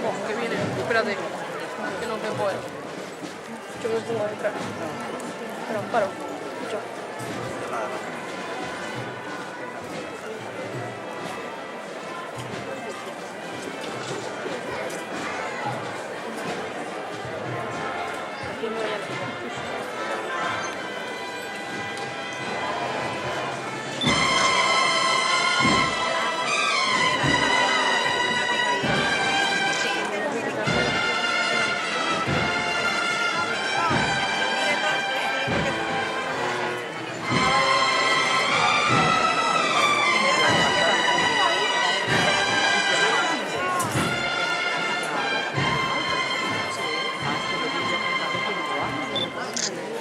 Oh, que viene. Espérate. Que no me puedo. Yo me pongo detrás. Espera, paro. Escucha. Aquí no hay así.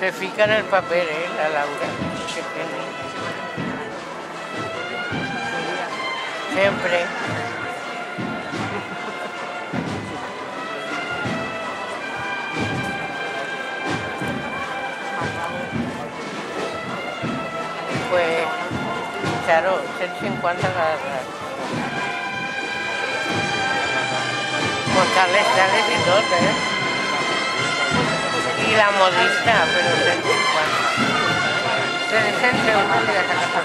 Se fica en el papel, la Laura. Siempre. Pues, claro, 150 cada rato. Pues sales y todo, Y la modista, pero 150. 60 euros de la casa.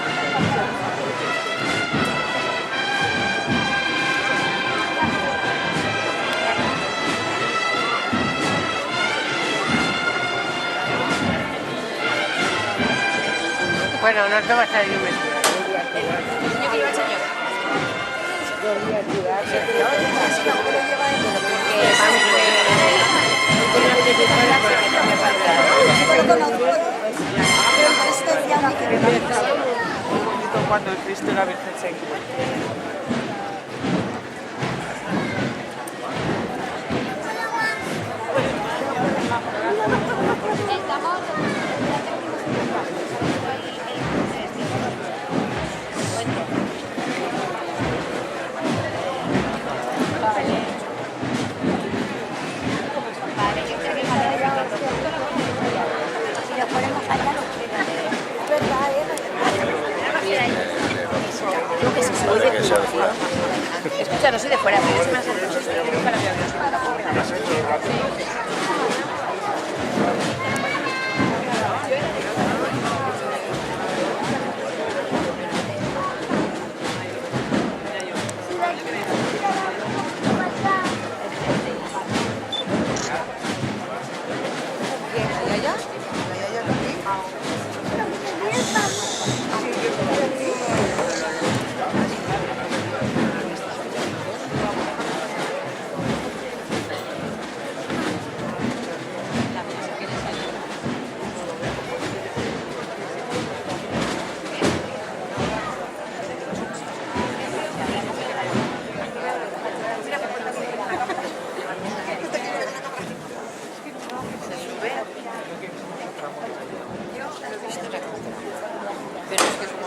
Bueno, no te vas a ir vestida. ¿El niño que lleva el señor? Cuando el Cristo y la Virgen se encuentran. Escucha, no soy de fuera, pero es más de nunca la había visto. Pero es que